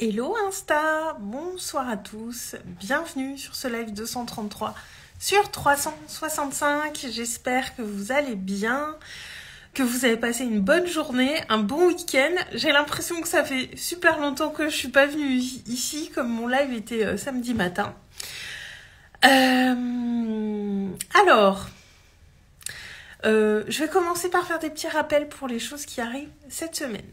Hello Insta, bonsoir à tous, bienvenue sur ce live 233 sur 365, j'espère que vous allez bien, que vous avez passé une bonne journée, un bon week-end. J'ai l'impression que ça fait super longtemps que je suis pas venue ici, comme mon live était samedi matin. Je vais commencer par faire des petits rappels pour les choses qui arrivent cette semaine.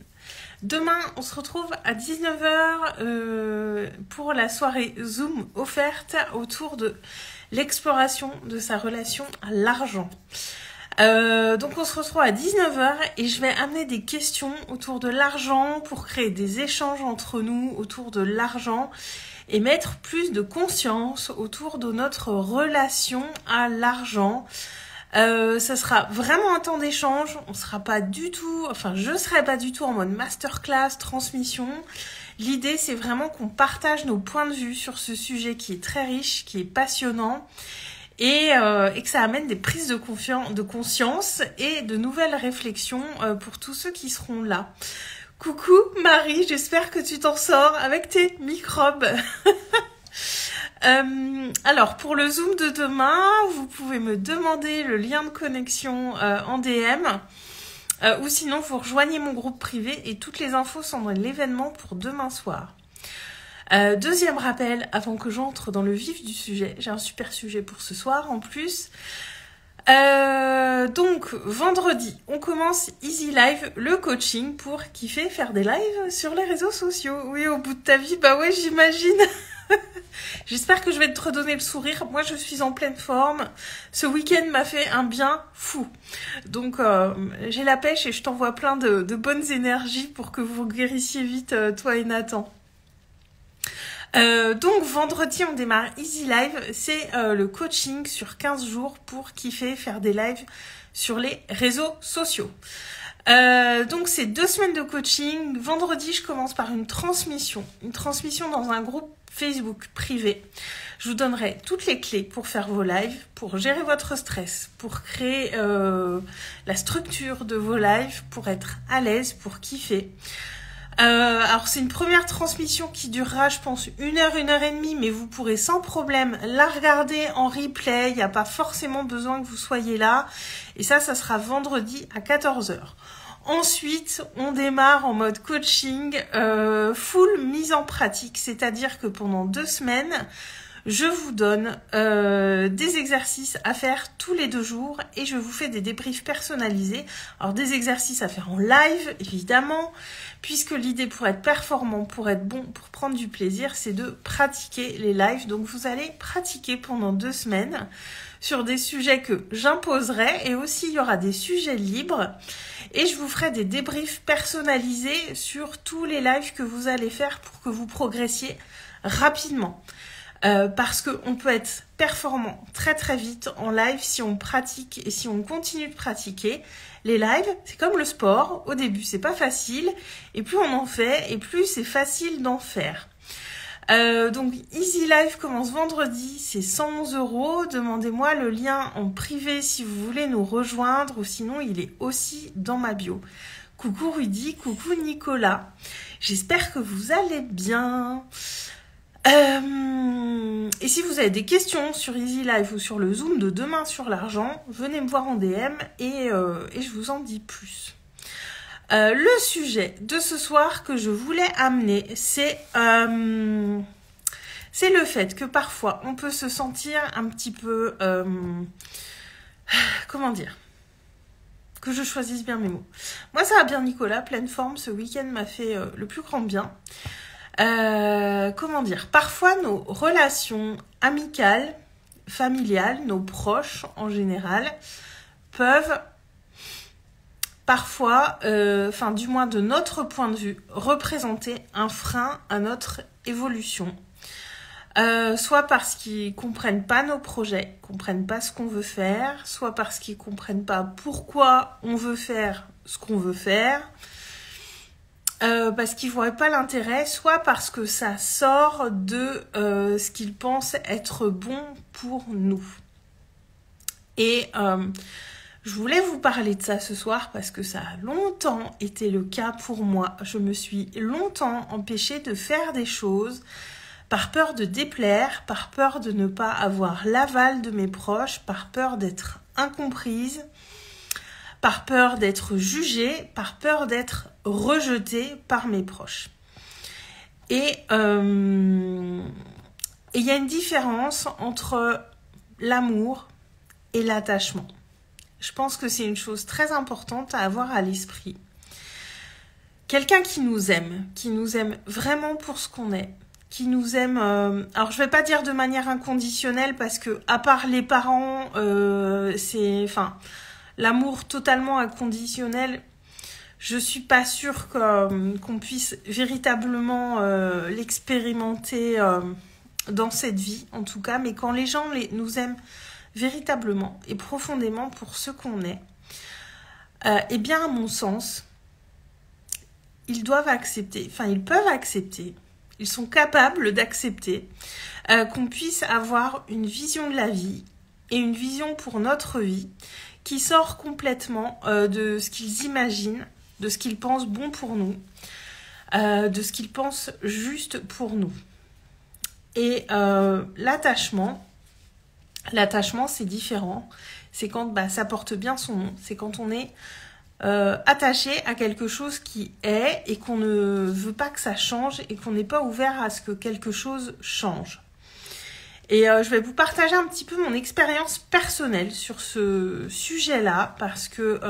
Demain, on se retrouve à 19h pour la soirée Zoom offerte autour de l'exploration de sa relation à l'argent. Donc on se retrouve à 19h et je vais amener des questions autour de l'argent pour créer des échanges entre nous autour de l'argent et mettre plus de conscience autour de notre relation à l'argent. Ça sera vraiment un temps d'échange, je serai pas du tout en mode masterclass, transmission. L'idée, c'est vraiment qu'on partage nos points de vue sur ce sujet qui est très riche, qui est passionnant et que ça amène des prises de conscience et de nouvelles réflexions pour tous ceux qui seront là. Coucou Marie, j'espère que tu t'en sors avec tes microbes. Alors, pour le Zoom de demain, vous pouvez me demander le lien de connexion en DM ou sinon vous rejoignez mon groupe privé et toutes les infos sont dans l'événement pour demain soir. Deuxième rappel, avant que j'entre dans le vif du sujet, j'ai un super sujet pour ce soir en plus. Donc, vendredi, on commence Easy Live, le coaching pour kiffer faire des lives sur les réseaux sociaux. Oui, au bout de ta vie, bah ouais, j'imagine. J'espère que je vais te redonner le sourire. Moi, je suis en pleine forme. Ce week-end m'a fait un bien fou. Donc, j'ai la pêche et je t'envoie plein de bonnes énergies pour que vous guérissiez vite, toi et Nathan. Donc, vendredi, on démarre Easy Live. C'est le coaching sur 15 jours pour kiffer faire des lives sur les réseaux sociaux. Donc, c'est 2 semaines de coaching. Vendredi, je commence par une transmission dans un groupe Facebook privé. Je vous donnerai toutes les clés pour faire vos lives, pour gérer votre stress, pour créer la structure de vos lives, pour être à l'aise, pour kiffer. Alors c'est une première transmission qui durera je pense 1 heure, 1 heure et demie, mais vous pourrez sans problème la regarder en replay, il n'y a pas forcément besoin que vous soyez là, et ça sera vendredi à 14h. Ensuite, on démarre en mode coaching, full mise en pratique, c'est-à-dire que pendant 2 semaines, je vous donne des exercices à faire tous les 2 jours et je vous fais des débriefs personnalisés. Alors des exercices à faire en live, évidemment, puisque l'idée pour être performant, pour être bon, pour prendre du plaisir, c'est de pratiquer les lives. Donc vous allez pratiquer pendant 2 semaines sur des sujets que j'imposerai et aussi il y aura des sujets libres. Et je vous ferai des débriefs personnalisés sur tous les lives que vous allez faire pour que vous progressiez rapidement. Parce qu'on peut être performant très très vite en live si on pratique et si on continue de pratiquer. Les lives, c'est comme le sport. Au début, c'est pas facile. Et plus on en fait, et plus c'est facile d'en faire. Donc Easy Live commence vendredi, c'est 111 €. Demandez-moi le lien en privé si vous voulez nous rejoindre ou sinon il est aussi dans ma bio. Coucou Rudy, coucou Nicolas. J'espère que vous allez bien. Et si vous avez des questions sur Easy Live ou sur le Zoom de demain sur l'argent, venez me voir en DM et je vous en dis plus. Le sujet de ce soir que je voulais amener, c'est le fait que parfois on peut se sentir un petit peu... comment dire ? Que je choisisse bien mes mots. Moi ça va bien Nicolas, pleine forme, ce week-end m'a fait le plus grand bien. Comment dire ? Parfois nos relations amicales, familiales, nos proches en général, peuvent... parfois, du moins de notre point de vue, représenter un frein à notre évolution. Soit parce qu'ils comprennent pas nos projets, comprennent pas ce qu'on veut faire, soit parce qu'ils comprennent pas pourquoi on veut faire ce qu'on veut faire, parce qu'ils voient pas l'intérêt, soit parce que ça sort de ce qu'ils pensent être bon pour nous. Et Je voulais vous parler de ça ce soir parce que ça a longtemps été le cas pour moi. Je me suis longtemps empêchée de faire des choses par peur de déplaire, par peur de ne pas avoir l'aval de mes proches, par peur d'être incomprise, par peur d'être jugée, par peur d'être rejetée par mes proches. Et il y a une différence entre l'amour et l'attachement. Je pense que c'est une chose très importante à avoir à l'esprit. Quelqu'un qui nous aime vraiment pour ce qu'on est, qui nous aime, alors je vais pas dire de manière inconditionnelle parce que à part les parents, l'amour totalement inconditionnel, je suis pas sûre qu'on puisse véritablement l'expérimenter dans cette vie, en tout cas. Mais quand les gens nous aiment véritablement et profondément pour ce qu'on est, eh bien, à mon sens, ils peuvent accepter, ils sont capables d'accepter qu'on puisse avoir une vision de la vie et une vision pour notre vie qui sort complètement de ce qu'ils imaginent, de ce qu'ils pensent bon pour nous, de ce qu'ils pensent juste pour nous. Et l'attachement, c'est différent. C'est quand ça porte bien son nom. C'est quand on est attaché à quelque chose qui est et qu'on ne veut pas que ça change et qu'on n'est pas ouvert à ce que quelque chose change. Et je vais vous partager un petit peu mon expérience personnelle sur ce sujet-là parce que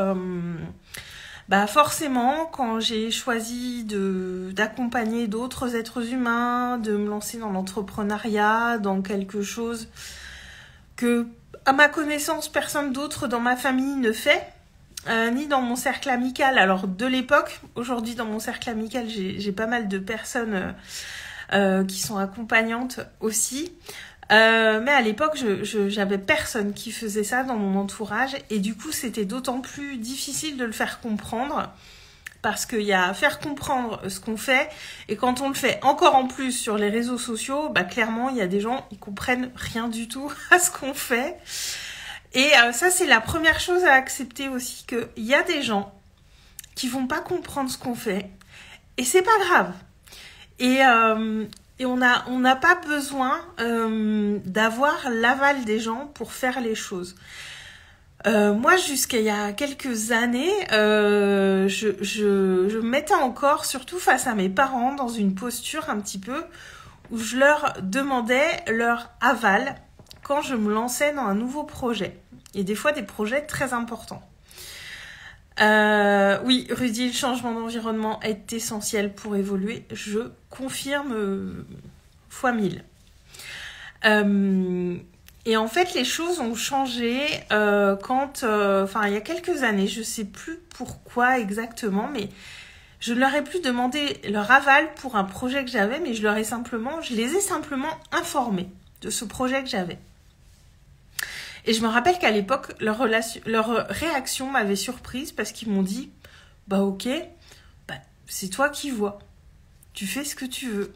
forcément, quand j'ai choisi d'accompagner d'autres êtres humains, de me lancer dans l'entrepreneuriat, dans quelque chose que, à ma connaissance, personne d'autre dans ma famille ne fait, ni dans mon cercle amical. Alors, de l'époque, aujourd'hui, dans mon cercle amical, j'ai pas mal de personnes qui sont accompagnantes aussi. Mais à l'époque, j'avais personne qui faisait ça dans mon entourage. Et du coup, c'était d'autant plus difficile de le faire comprendre. Parce qu'il y a à faire comprendre ce qu'on fait. Et quand on le fait encore en plus sur les réseaux sociaux, clairement, il y a des gens qui comprennent rien du tout à ce qu'on fait. Et ça, c'est la première chose à accepter aussi, qu'il y a des gens qui vont pas comprendre ce qu'on fait. Et c'est pas grave. Et on n'a pas besoin d'avoir l'aval des gens pour faire les choses. Moi, jusqu'à il y a quelques années, je me mettais encore, surtout face à mes parents, dans une posture un petit peu où je leur demandais leur aval quand je me lançais dans un nouveau projet. Et des fois, des projets très importants. Oui, Rudy, le changement d'environnement est essentiel pour évoluer. Je confirme fois 1000. Et en fait, les choses ont changé quand, il y a quelques années, je sais plus pourquoi exactement, mais je ne leur ai plus demandé leur aval pour un projet que j'avais, mais je les ai simplement informés de ce projet que j'avais. Et je me rappelle qu'à l'époque, leur réaction m'avait surprise parce qu'ils m'ont dit « ok, c'est toi qui vois. Tu fais ce que tu veux. »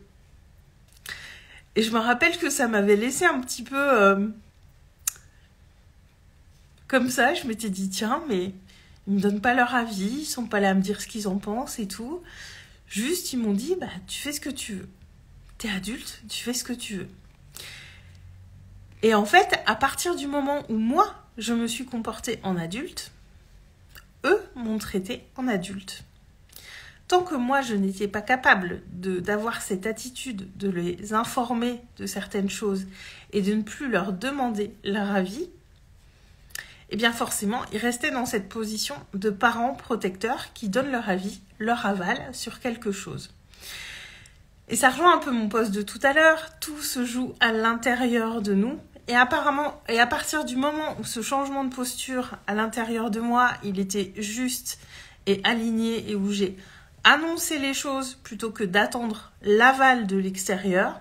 Et je me rappelle que ça m'avait laissé un petit peu comme ça. Je m'étais dit « Tiens, mais ils me donnent pas leur avis, ils sont pas là à me dire ce qu'ils en pensent et tout. » Juste, ils m'ont dit « Tu fais ce que tu veux. T'es adulte, tu fais ce que tu veux. » Et en fait, à partir du moment où moi, je me suis comportée en adulte, eux m'ont traitée en adulte. Tant que moi, je n'étais pas capable d'avoir cette attitude de les informer de certaines choses et de ne plus leur demander leur avis, eh bien forcément, ils restaient dans cette position de parents protecteurs qui donnent leur avis, leur aval sur quelque chose. Et ça rejoint un peu mon post de tout à l'heure, tout se joue à l'intérieur de nous. Et à partir du moment où ce changement de posture à l'intérieur de moi, il était juste et aligné et où j'ai annoncé les choses plutôt que d'attendre l'aval de l'extérieur,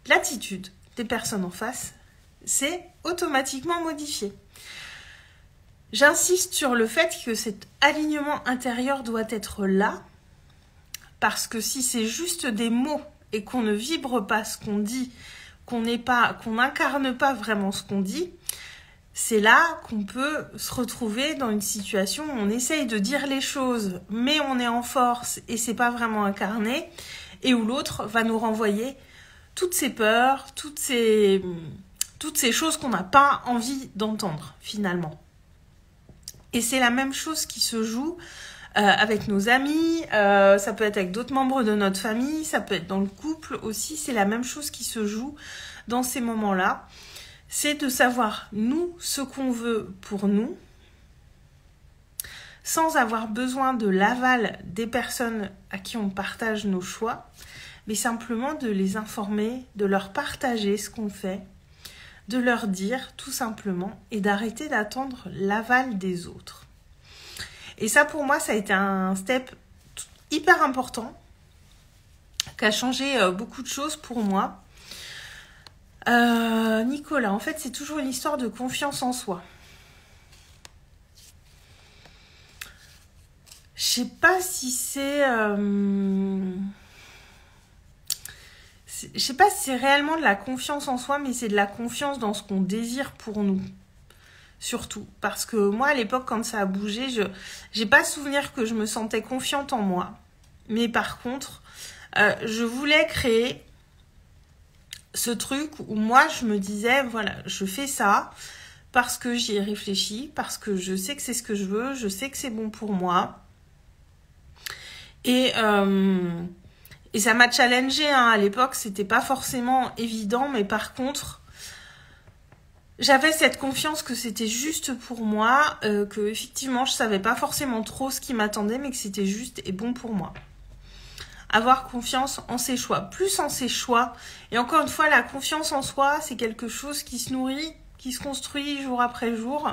l'attitude des personnes en face s'est automatiquement modifiée. J'insiste sur le fait que cet alignement intérieur doit être là, parce que si c'est juste des mots et qu'on ne vibre pas ce qu'on dit, qu'on n'incarne pas vraiment ce qu'on dit, c'est là qu'on peut se retrouver dans une situation où on essaye de dire les choses, mais on est en force et c'est pas vraiment incarné, et où l'autre va nous renvoyer toutes ces peurs, toutes ces choses qu'on n'a pas envie d'entendre finalement. Et c'est la même chose qui se joue avec nos amis, ça peut être avec d'autres membres de notre famille, ça peut être dans le couple aussi, c'est la même chose qui se joue dans ces moments-là. C'est de savoir, nous, ce qu'on veut pour nous, sans avoir besoin de l'aval des personnes à qui on partage nos choix, mais simplement de les informer, de leur partager ce qu'on fait, de leur dire tout simplement, et d'arrêter d'attendre l'aval des autres. Et ça, pour moi, ça a été un step hyper important, qui a changé beaucoup de choses pour moi. Nicolas, en fait, c'est toujours une histoire de confiance en soi. Je sais pas si c'est... Je sais pas si c'est réellement de la confiance en soi, mais c'est de la confiance dans ce qu'on désire pour nous. Surtout. Parce que moi, à l'époque, quand ça a bougé, j'ai pas souvenir que je me sentais confiante en moi. Mais par contre, je voulais créer ce truc où moi, je me disais, voilà, je fais ça parce que j'y ai réfléchi, parce que je sais que c'est ce que je veux, je sais que c'est bon pour moi. Et ça m'a challengée, hein. À l'époque, c'était pas forcément évident, mais par contre, j'avais cette confiance que c'était juste pour moi, que effectivement, je savais pas forcément trop ce qui m'attendait, mais que c'était juste et bon pour moi. Avoir confiance en ses choix, plus en ses choix. Et encore une fois, la confiance en soi, c'est quelque chose qui se nourrit, qui se construit jour après jour.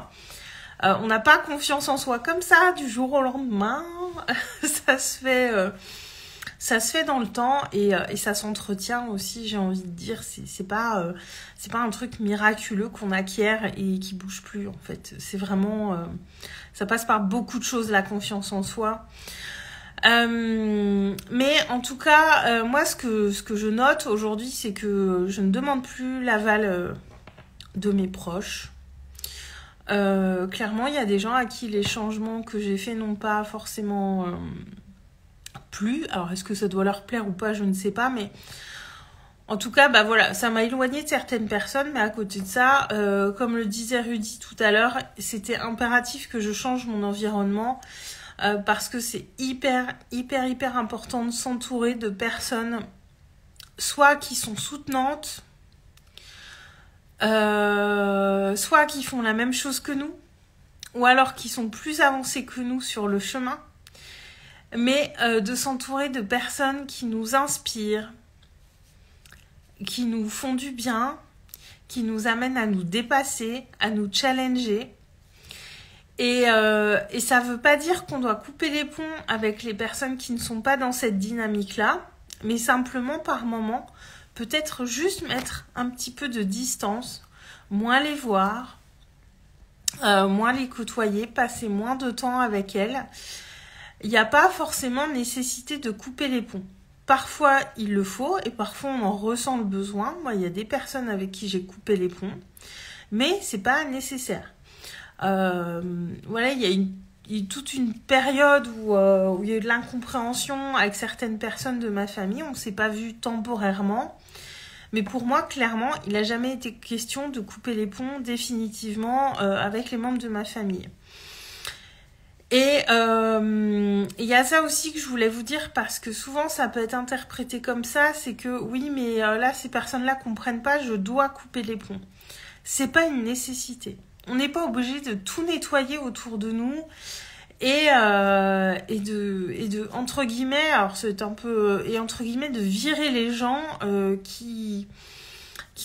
On n'a pas confiance en soi comme ça, du jour au lendemain. Ça se fait dans le temps et ça s'entretient aussi, j'ai envie de dire. C'est pas un truc miraculeux qu'on acquiert et qui bouge plus, en fait. C'est vraiment... ça passe par beaucoup de choses, la confiance en soi. Mais en tout cas, moi, ce que je note aujourd'hui, c'est que je ne demande plus l'aval de mes proches. Clairement, il y a des gens à qui les changements que j'ai faits n'ont pas forcément plu. Alors, est-ce que ça doit leur plaire ou pas, je ne sais pas, mais en tout cas, bah voilà, ça m'a éloignée de certaines personnes, mais à côté de ça, comme le disait Rudy tout à l'heure, c'était impératif que je change mon environnement. Parce que c'est hyper important de s'entourer de personnes soit qui sont soutenantes, soit qui font la même chose que nous, ou alors qui sont plus avancées que nous sur le chemin, mais de s'entourer de personnes qui nous inspirent, qui nous font du bien, qui nous amènent à nous dépasser, à nous challenger. Et ça veut pas dire qu'on doit couper les ponts avec les personnes qui ne sont pas dans cette dynamique-là, mais simplement par moment, peut-être juste mettre un petit peu de distance, moins les voir, moins les côtoyer, passer moins de temps avec elles. Il n'y a pas forcément nécessité de couper les ponts. Parfois, il le faut, et parfois, on en ressent le besoin. Moi, il y a des personnes avec qui j'ai coupé les ponts, mais c'est pas nécessaire. Voilà, il y a eu toute une période où il y a eu de l'incompréhension avec certaines personnes de ma famille. On ne s'est pas vu temporairement. Mais pour moi, clairement, il n'a jamais été question de couper les ponts définitivement avec les membres de ma famille. Et il y a ça aussi que je voulais vous dire parce que souvent ça peut être interprété comme ça, c'est que oui, mais là, ces personnes-là comprennent pas, je dois couper les ponts. C'est pas une nécessité. On n'est pas obligé de tout nettoyer autour de nous et de entre guillemets, alors c'est un peu et entre guillemets de virer les gens qui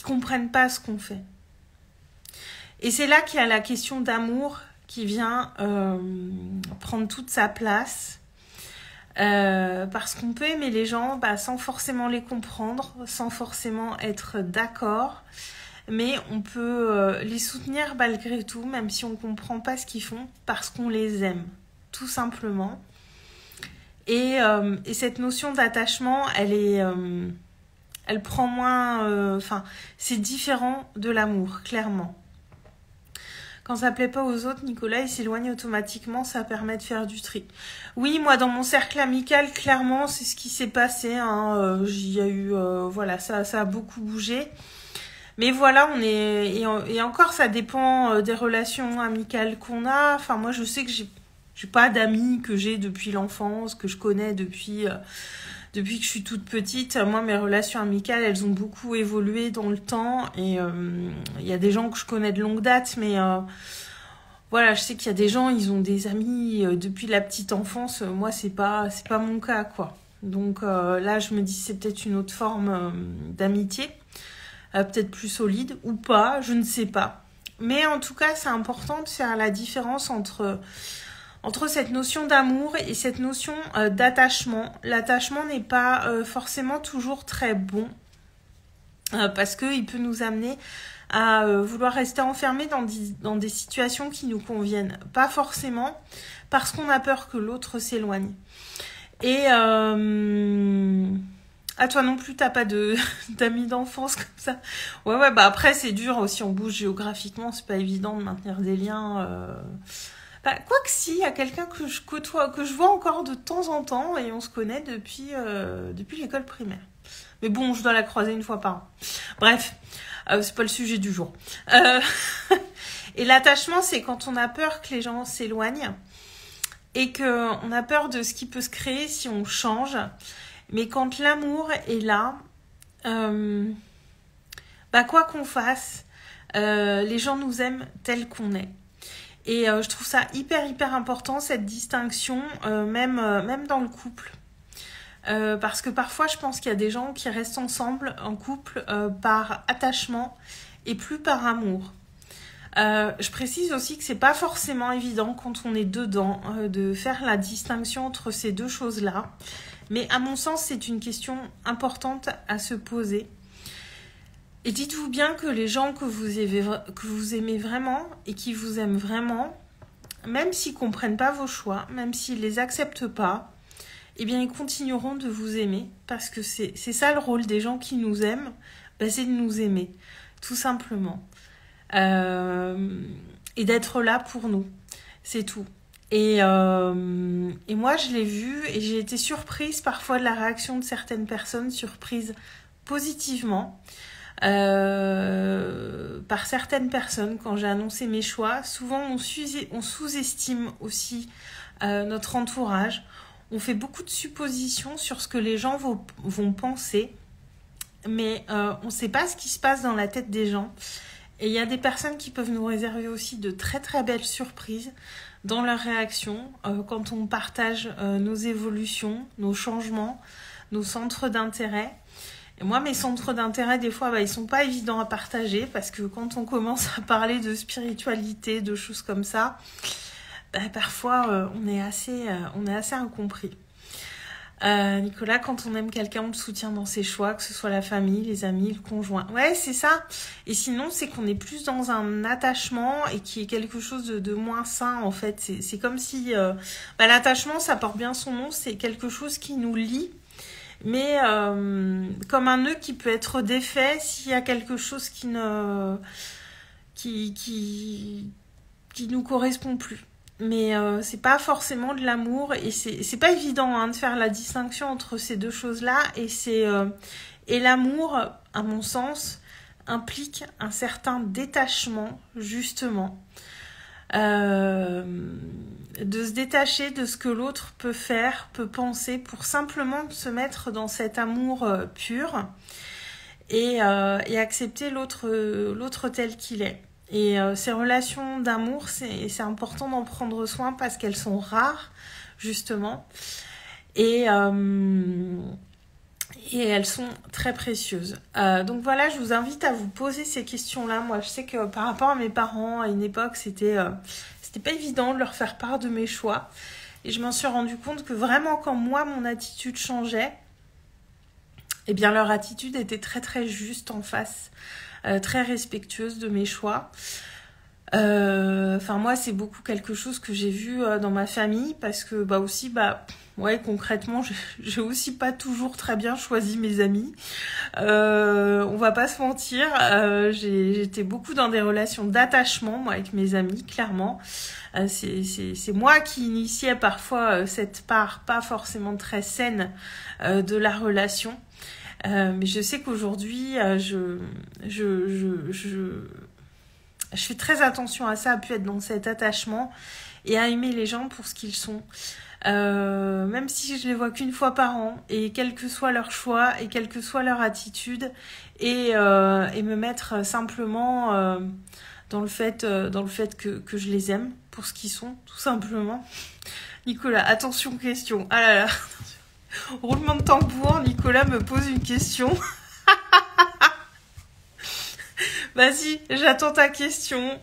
comprennent pas ce qu'on fait. Et c'est là qu'il y a la question d'amour qui vient prendre toute sa place. Parce qu'on peut aimer les gens sans forcément les comprendre, sans forcément être d'accord. Mais on peut les soutenir malgré tout, même si on ne comprend pas ce qu'ils font, parce qu'on les aime, tout simplement. Et cette notion d'attachement, elle prend moins... c'est différent de l'amour, clairement. Quand ça plaît pas aux autres, Nicolas, il s'éloigne automatiquement, ça permet de faire du tri. Oui, moi, dans mon cercle amical, clairement, c'est ce qui s'est passé. Hein. Il y a eu, voilà, ça a beaucoup bougé. Mais voilà, et encore, ça dépend des relations amicales qu'on a. Enfin, moi, je sais que j'ai pas d'amis que j'ai depuis l'enfance, que je connais depuis que je suis toute petite. Moi, mes relations amicales, elles ont beaucoup évolué dans le temps. Et il y a des gens que je connais de longue date, mais voilà, je sais qu'il y a des gens, ils ont des amis depuis la petite enfance. Moi, c'est pas mon cas, quoi. Donc là, je me dis c'est peut-être une autre forme d'amitié, peut-être plus solide ou pas, je ne sais pas. Mais en tout cas, c'est important de faire la différence entre cette notion d'amour et cette notion d'attachement. L'attachement n'est pas forcément toujours très bon parce qu'il peut nous amener à vouloir rester enfermé dans des situations qui nous conviennent pas forcément parce qu'on a peur que l'autre s'éloigne. Et toi non plus, t'as pas d'amis d'enfance comme ça? Ouais, bah après c'est dur aussi, on bouge géographiquement, c'est pas évident de maintenir des liens. Quoique si, il y a quelqu'un que je côtoie, que je vois encore de temps en temps et on se connaît depuis l'école primaire. Mais bon, je dois la croiser une fois par an. Bref, c'est pas le sujet du jour. Et l'attachement, c'est quand on a peur que les gens s'éloignent et qu'on a peur de ce qui peut se créer si on change. Mais quand l'amour est là, quoi qu'on fasse, les gens nous aiment tels qu'on est. Et je trouve ça hyper important, cette distinction, même dans le couple. Parce que parfois, je pense qu'il y a des gens qui restent ensemble en couple par attachement et plus par amour. Je précise aussi que c'est pas forcément évident quand on est dedans de faire la distinction entre ces deux choses-là. Mais à mon sens, c'est une question importante à se poser. Et dites-vous bien que les gens que vous aimez vraiment et qui vous aiment vraiment, même s'ils ne comprennent pas vos choix, même s'ils ne les acceptent pas, eh bien ils continueront de vous aimer parce que c'est ça le rôle des gens qui nous aiment, c'est de nous aimer, tout simplement. Et d'être là pour nous, c'est tout. Et moi je l'ai vu et j'ai été surprise parfois de la réaction de certaines personnes, surprise positivement. Par certaines personnes quand j'ai annoncé mes choix. Souvent on sous-estime aussi notre entourage, on fait beaucoup de suppositions sur ce que les gens vont penser, mais on ne sait pas ce qui se passe dans la tête des gens, et il y a des personnes qui peuvent nous réserver aussi de très très belles surprises dans leur réaction quand on partage nos évolutions, nos changements, nos centres d'intérêt. Et moi, mes centres d'intérêt, des fois, ils sont pas évidents à partager parce que quand on commence à parler de spiritualité, de choses comme ça, parfois, on est assez incompris. Nicolas, quand on aime quelqu'un, on le soutient dans ses choix, que ce soit la famille, les amis, le conjoint. Ouais, c'est ça. Et sinon, c'est qu'on est plus dans un attachement et qui est quelque chose de moins sain, en fait. C'est comme si... l'attachement, ça porte bien son nom, c'est quelque chose qui nous lie, mais comme un nœud qui peut être défait s'il y a quelque chose qui nous correspond plus. Mais c'est pas forcément de l'amour et c'est pas évident de faire la distinction entre ces deux choses-là et l'amour, à mon sens, implique un certain détachement, justement. De se détacher de ce que l'autre peut faire, peut penser, pour simplement se mettre dans cet amour pur et accepter l'autre tel qu'il est. Et ces relations d'amour, c'est important d'en prendre soin parce qu'elles sont rares, justement, et elles sont très précieuses. Donc voilà, je vous invite à vous poser ces questions-là. Moi, je sais que par rapport à mes parents, à une époque, c'était pas évident de leur faire part de mes choix. Et je m'en suis rendu compte que vraiment, quand moi, mon attitude changeait, eh bien, leur attitude était très, très juste en face, très respectueuse de mes choix. Moi, c'est beaucoup quelque chose que j'ai vu dans ma famille parce que, aussi, ouais, concrètement, j'ai aussi pas toujours très bien choisi mes amis. On va pas se mentir, j'étais beaucoup dans des relations d'attachement, moi, avec mes amis, clairement. C'est moi qui initiais parfois cette part pas forcément très saine de la relation. Mais je sais qu'aujourd'hui, je fais très attention à ça, à pu être dans cet attachement et à aimer les gens pour ce qu'ils sont. Même si je les vois qu'une fois par an, et quel que soit leur choix, et quelle que soit leur attitude, et me mettre simplement dans le fait que je les aime pour ce qu'ils sont, tout simplement. Nicolas, attention, question. Ah là là, roulement de tambour, Nicolas me pose une question. Vas-y, j'attends ta question.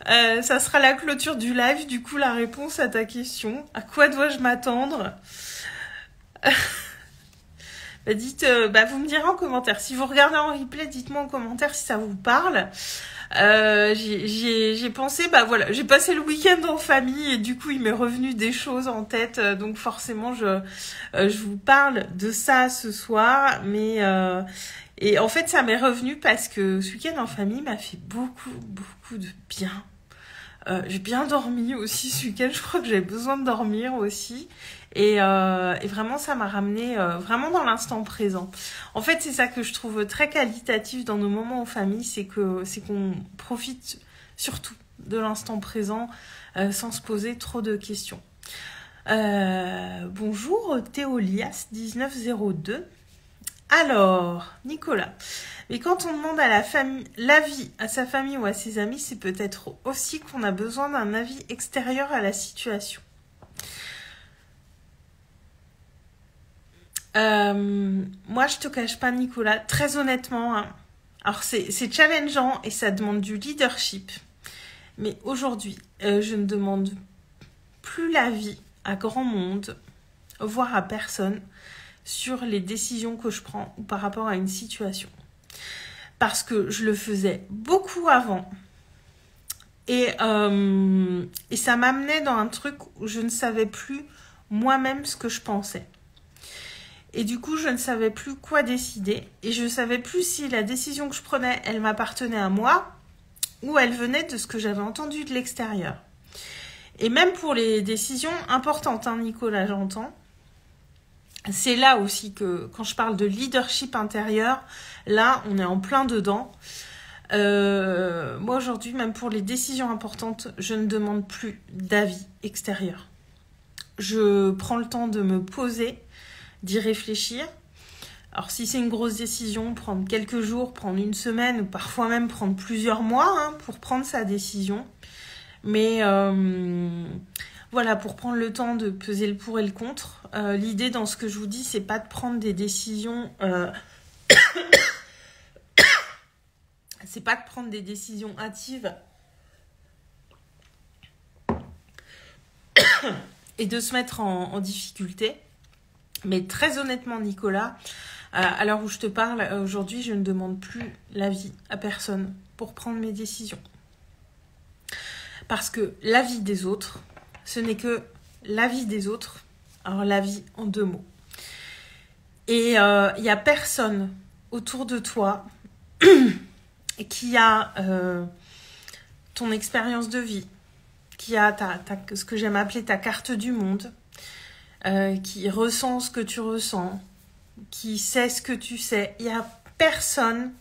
Ça sera la clôture du live, du coup, la réponse à ta question. À quoi dois-je m'attendre? Bah, vous me direz en commentaire. Si vous regardez en replay, dites-moi en commentaire si ça vous parle. J'ai pensé, voilà, j'ai passé le week-end en famille et du coup, il m'est revenu des choses en tête. Donc forcément, je vous parle de ça ce soir. Et en fait, ça m'est revenu parce que ce week-end en famille m'a fait beaucoup de bien. J'ai bien dormi aussi ce week-end. Je crois que j'avais besoin de dormir aussi. Et vraiment, ça m'a ramené vraiment dans l'instant présent. En fait, c'est ça que je trouve très qualitatif dans nos moments en famille, c'est qu'on profite surtout de l'instant présent sans se poser trop de questions. Bonjour Théolias 1902. Alors, Nicolas, mais quand on demande à l'avis à sa famille ou à ses amis, c'est peut-être aussi qu'on a besoin d'un avis extérieur à la situation. Moi, je te cache pas, Nicolas, très honnêtement, hein, alors c'est challengeant et ça demande du leadership. Mais aujourd'hui, je ne demande plus l'avis à grand monde, voire à personne, sur les décisions que je prends ou par rapport à une situation. Parce que je le faisais beaucoup avant. Et ça m'amenait dans un truc où je ne savais plus moi-même ce que je pensais. Et du coup, je ne savais plus quoi décider. Et je ne savais plus si la décision que je prenais, elle m'appartenait à moi ou elle venait de ce que j'avais entendu de l'extérieur. Et même pour les décisions importantes, hein, Nicolas, j'entends. C'est là aussi que, quand je parle de leadership intérieur, là, on est en plein dedans. Moi, aujourd'hui, même pour les décisions importantes, je ne demande plus d'avis extérieur. Je prends le temps de me poser, d'y réfléchir. Alors, si c'est une grosse décision, prendre quelques jours, prendre une semaine, ou parfois même prendre plusieurs mois hein, pour prendre sa décision. Mais voilà, pour prendre le temps de peser le pour et le contre. L'idée dans ce que je vous dis, c'est pas de prendre des décisions... c'est pas de prendre des décisions hâtives et de se mettre en difficulté. Mais très honnêtement, Nicolas, à l'heure où je te parle, aujourd'hui, je ne demande plus l'avis à personne pour prendre mes décisions. Parce que l'avis des autres, ce n'est que l'avis des autres. Alors, l'avis en 2 mots. Et il n'y a personne autour de toi qui a ton expérience de vie, qui a ce que j'aime appeler ta carte du monde, qui ressent ce que tu ressens, qui sait ce que tu sais. Il n'y a personne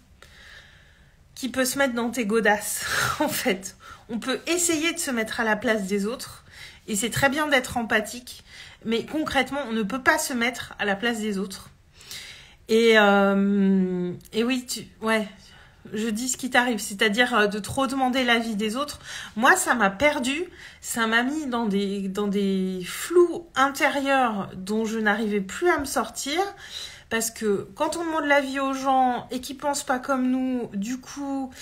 qui peut se mettre dans tes godasses, en fait. On peut essayer de se mettre à la place des autres, et c'est très bien d'être empathique, mais concrètement, on ne peut pas se mettre à la place des autres. Et oui, je dis ce qui t'arrive, c'est-à-dire de trop demander l'avis des autres. Moi, ça m'a perdu, ça m'a mis dans des flous intérieurs dont je n'arrivais plus à me sortir. Parce que quand on demande l'avis aux gens et qu'ils pensent pas comme nous, du coup,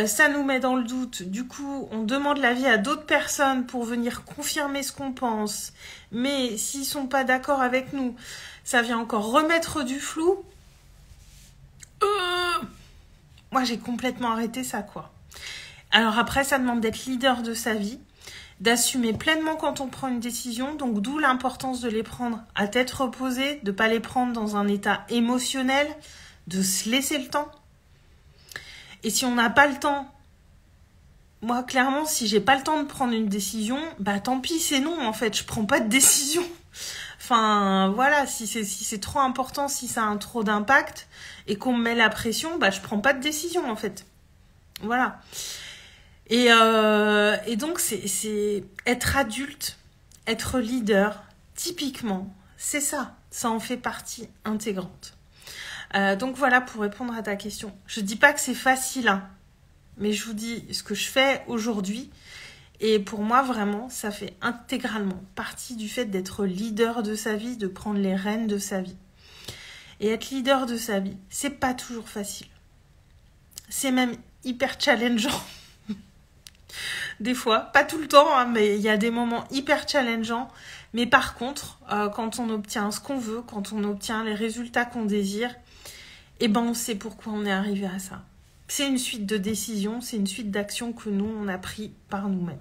ça nous met dans le doute. Du coup, on demande l'avis à d'autres personnes pour venir confirmer ce qu'on pense. Mais s'ils sont pas d'accord avec nous, ça vient encore remettre du flou. Moi, j'ai complètement arrêté ça, quoi. Alors après, ça demande d'être leader de sa vie, d'assumer pleinement quand on prend une décision, donc d'où l'importance de les prendre à tête reposée, de ne pas les prendre dans un état émotionnel, de se laisser le temps. Et si on n'a pas le temps, moi clairement, si j'ai pas le temps de prendre une décision, bah tant pis, c'est non en fait, je prends pas de décision. Enfin voilà, si c'est trop important, si ça a un trop d'impact et qu'on me met la pression, bah je prends pas de décision en fait. Voilà. Et donc c'est être adulte, être leader, typiquement, c'est ça en fait partie intégrante. Donc voilà pour répondre à ta question. Je dis pas que c'est facile, hein, mais je vous dis ce que je fais aujourd'hui. Et pour moi, vraiment, ça fait intégralement partie du fait d'être leader de sa vie, de prendre les rênes de sa vie. Et être leader de sa vie, c'est pas toujours facile. C'est même hyper challengeant. Des fois, pas tout le temps, hein, mais il y a des moments hyper challengeants. Mais par contre, quand on obtient ce qu'on veut, quand on obtient les résultats qu'on désire, eh ben on sait pourquoi on est arrivé à ça. C'est une suite de décisions, c'est une suite d'actions que nous, on a pris par nous-mêmes.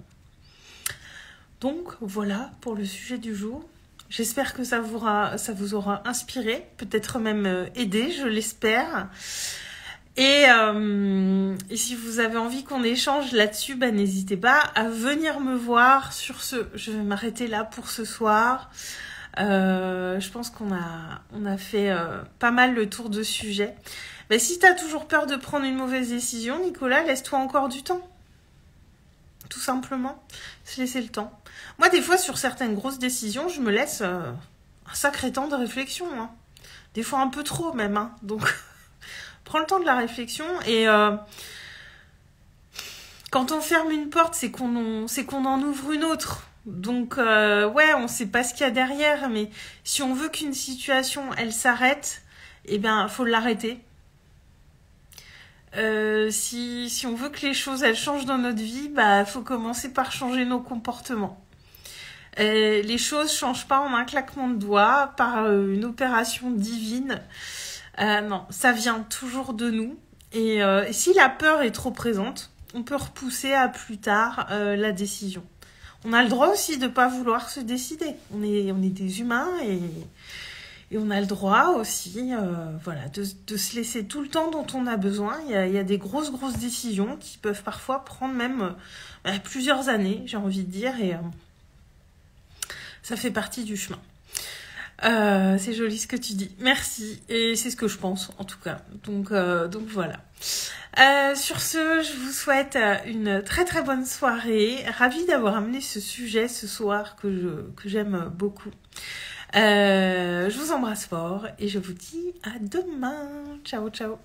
Donc voilà pour le sujet du jour. J'espère que ça vous aura inspiré, peut-être même aidé, je l'espère. Et si vous avez envie qu'on échange là-dessus, bah, n'hésitez pas à venir me voir. Sur ce, je vais m'arrêter là pour ce soir. Je pense qu'on a fait pas mal le tour de sujet. Mais si tu as toujours peur de prendre une mauvaise décision, Nicolas, laisse-toi encore du temps. Tout simplement, se laisser le temps. Moi, des fois, sur certaines grosses décisions, je me laisse un sacré temps de réflexion. Hein. Des fois, un peu trop même. Hein. Donc, prends le temps de la réflexion. Et quand on ferme une porte, c'est qu'on en ouvre une autre. Donc, ouais, on ne sait pas ce qu'il y a derrière. Mais si on veut qu'une situation, elle s'arrête, eh bien, il faut l'arrêter. Si on veut que les choses elles changent dans notre vie, bah faut commencer par changer nos comportements. Les choses changent pas en un claquement de doigts, par une opération divine. Non, ça vient toujours de nous. Et si la peur est trop présente, on peut repousser à plus tard la décision. On a le droit aussi de pas vouloir se décider. On est des humains et on a le droit aussi voilà, de se laisser tout le temps dont on a besoin. Il y a des grosses décisions qui peuvent parfois prendre même plusieurs années, j'ai envie de dire, et ça fait partie du chemin. C'est joli ce que tu dis. Merci. Et c'est ce que je pense, en tout cas. Donc voilà. Sur ce, je vous souhaite une très très bonne soirée. Ravie d'avoir amené ce sujet ce soir que j'aime beaucoup. Je vous embrasse fort et je vous dis à demain. Ciao, ciao.